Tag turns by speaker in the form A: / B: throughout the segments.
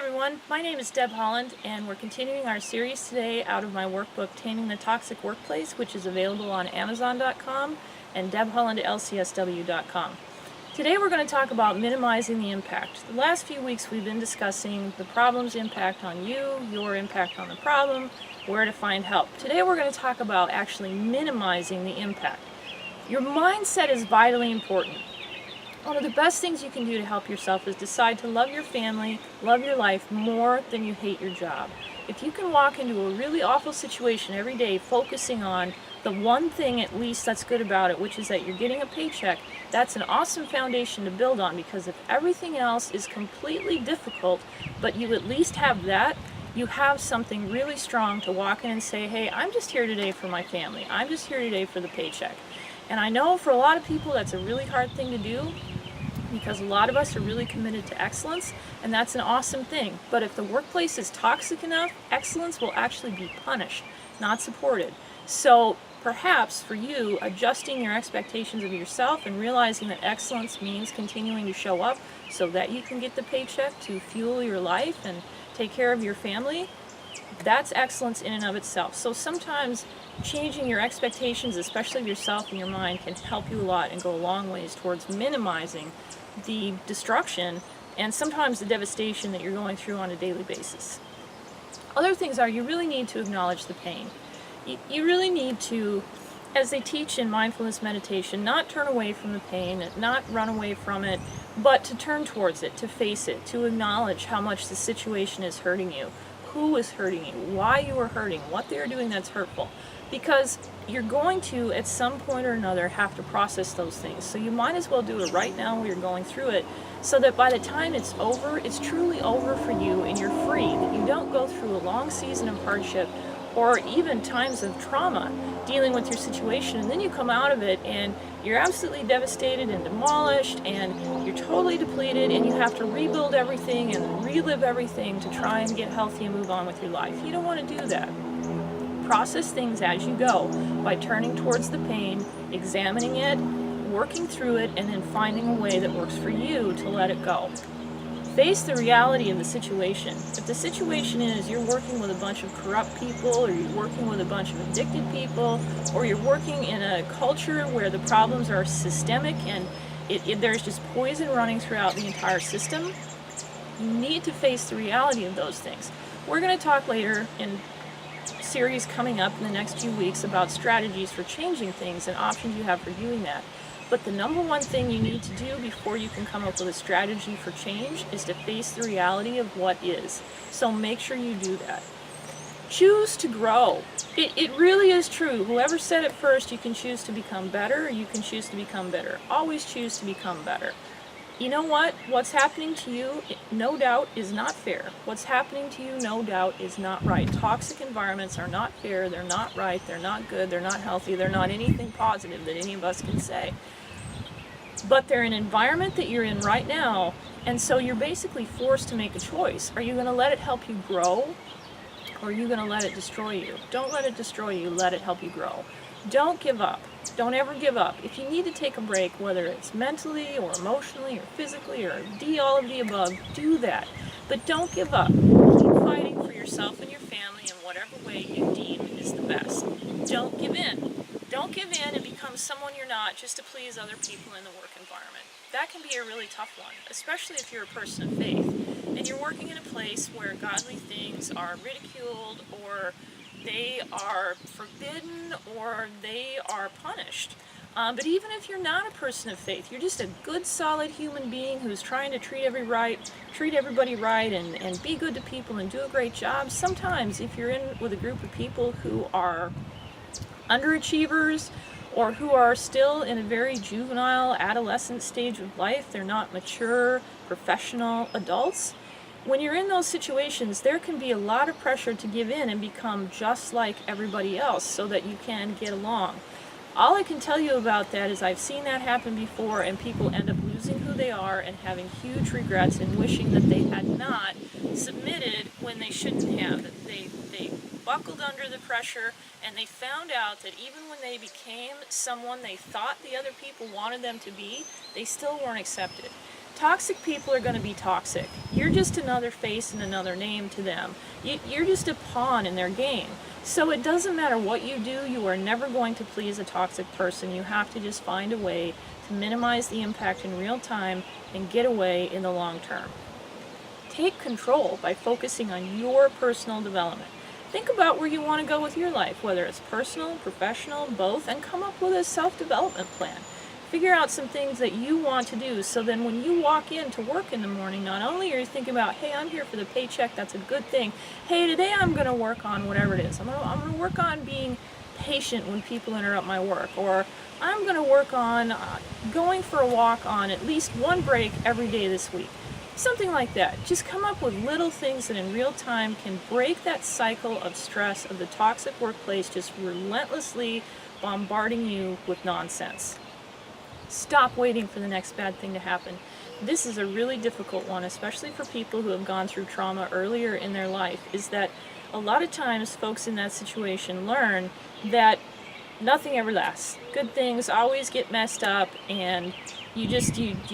A: everyone, my name is Deb Holland and we're continuing our series today out of my workbook Taming the Toxic Workplace, which is available on Amazon.com and debhollandlcsw.com. Today we're going to talk about minimizing the impact. The last few weeks we've been discussing the problem's impact on you, your impact on the problem, where to find help. Today we're going to talk about actually minimizing the impact. Your mindset is vitally important. One of the best things you can do to help yourself is decide to love your family, love your life more than you hate your job. If you can walk into a really awful situation every day focusing on the one thing at least that's good about it, which is that you're getting a paycheck, that's an awesome foundation to build on, because if everything else is completely difficult, but you at least have that, you have something really strong to walk in and say, hey, I'm just here today for my family. I'm just here today for the paycheck. And I know for a lot of people that's a really hard thing to do, because a lot of us are really committed to excellence, and that's an awesome thing. But if the workplace is toxic enough, excellence will actually be punished, not supported. So perhaps for you, adjusting your expectations of yourself and realizing that excellence means continuing to show up so that you can get the paycheck to fuel your life and take care of your family, that's excellence in and of itself. So sometimes changing your expectations, especially of yourself and your mind, can help you a lot and go a long ways towards minimizing the destruction and sometimes the devastation that you're going through on a daily basis. Other things are, you really need to acknowledge the pain. You really need to, as they teach in mindfulness meditation, not turn away from the pain, not run away from it, but to turn towards it, to face it, to acknowledge how much the situation is hurting you, who is hurting you, why you are hurting, what they're doing that's hurtful. Because you're going to, at some point or another, have to process those things. So you might as well do it right now while you're going through it, so that by the time it's over, it's truly over for you and you're free, that you don't go through a long season of hardship or even times of trauma dealing with your situation, and then you come out of it and you're absolutely devastated and demolished and you're totally depleted and you have to rebuild everything and relive everything to try and get healthy and move on with your life. You don't want to do that. Process things as you go by turning towards the pain, examining it, working through it, and then finding a way that works for you to let it go. Face the reality of the situation. If the situation is you're working with a bunch of corrupt people, or you're working with a bunch of addicted people, or you're working in a culture where the problems are systemic and there's just poison running throughout the entire system, you need to face the reality of those things. We're going to talk later in series coming up in the next few weeks about strategies for changing things and options you have for doing that. But the number one thing you need to do before you can come up with a strategy for change is to face the reality of what is. So make sure you do that. Choose to grow. It really is true. Whoever said it first, you can choose to become better, or you can choose to become better. Always choose to become better. You know what? What's happening to you, no doubt, is not fair. What's happening to you, no doubt, is not right. Toxic environments are not fair, they're not right, they're not good, they're not healthy, they're not anything positive that any of us can say. But they're an environment that you're in right now, and so you're basically forced to make a choice. Are you going to let it help you grow, or are you going to let it destroy you? Don't let it destroy you, let it help you grow. Don't give up. Don't ever give up. If you need to take a break, whether it's mentally or emotionally or physically or all of the above, do that. But don't give up. Keep fighting for yourself and your family in whatever way you deem is the best. Don't give in. Don't give in and become someone you're not just to please other people in the work environment. That can be a really tough one, especially if you're a person of faith and you're working in a place where godly things are ridiculed, or they are forbidden, or they are punished. But even if you're not a person of faith, you're just a good, solid human being who's trying to treat everybody right and be good to people and do a great job. Sometimes if you're in with a group of people who are underachievers or who are still in a very juvenile, adolescent stage of life, they're not mature, professional adults, when you're in those situations, there can be a lot of pressure to give in and become just like everybody else so that you can get along. All I can tell you about that is I've seen that happen before, and people end up losing who they are and having huge regrets and wishing that they had not submitted when they shouldn't have. That they buckled under the pressure, and they found out that even when they became someone they thought the other people wanted them to be, they still weren't accepted. Toxic people are going to be toxic. You're just another face and another name to them. You're just a pawn in their game. So it doesn't matter what you do, you are never going to please a toxic person. You have to just find a way to minimize the impact in real time and get away in the long term. Take control by focusing on your personal development. Think about where you want to go with your life, whether it's personal, professional, both, and come up with a self-development plan. Figure out some things that you want to do, so then when you walk in to work in the morning, not only are you thinking about, hey, I'm here for the paycheck, that's a good thing. Hey, today I'm going to work on whatever it is. I'm going to work on being patient when people interrupt my work, or I'm going to work on going for a walk on at least one break every day this week. Something like that. Just come up with little things that in real time can break that cycle of stress of the toxic workplace just relentlessly bombarding you with nonsense. Stop waiting for the next bad thing to happen. This is a really difficult one, especially for people who have gone through trauma earlier in their life, is that a lot of times folks in that situation learn that nothing ever lasts. Good things always get messed up, and you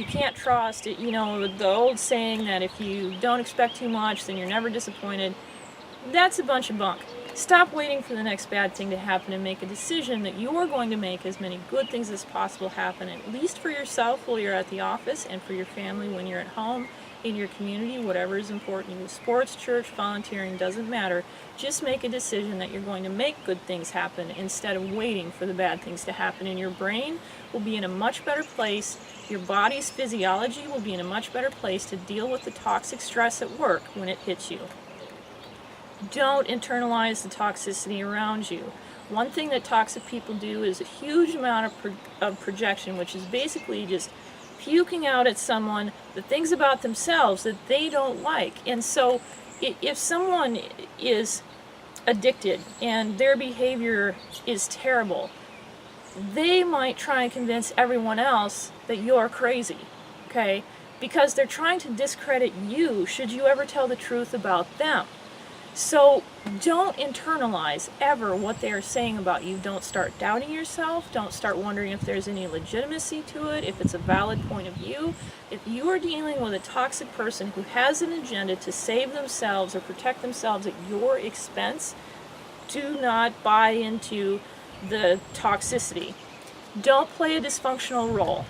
A: can't trust it. You know, the old saying that if you don't expect too much, then you're never disappointed. That's a bunch of bunk. Stop waiting for the next bad thing to happen and make a decision that you're going to make as many good things as possible happen, at least for yourself while you're at the office, and for your family when you're at home, in your community, whatever is important to you. Sports, church, volunteering, doesn't matter. Just make a decision that you're going to make good things happen instead of waiting for the bad things to happen. And your brain will be in a much better place. Your body's physiology will be in a much better place to deal with the toxic stress at work when it hits you. Don't internalize the toxicity around you. One thing that toxic people do is a huge amount of projection, which is basically just puking out at someone the things about themselves that they don't like. And so if someone is addicted and their behavior is terrible, they might try and convince everyone else that you're crazy, okay? Because they're trying to discredit you should you ever tell the truth about them. So don't internalize ever what they are saying about you. Don't start doubting yourself. Don't start wondering if there's any legitimacy to it, if it's a valid point of view. If you are dealing with a toxic person who has an agenda to save themselves or protect themselves at your expense, do not buy into the toxicity. Don't play a dysfunctional role.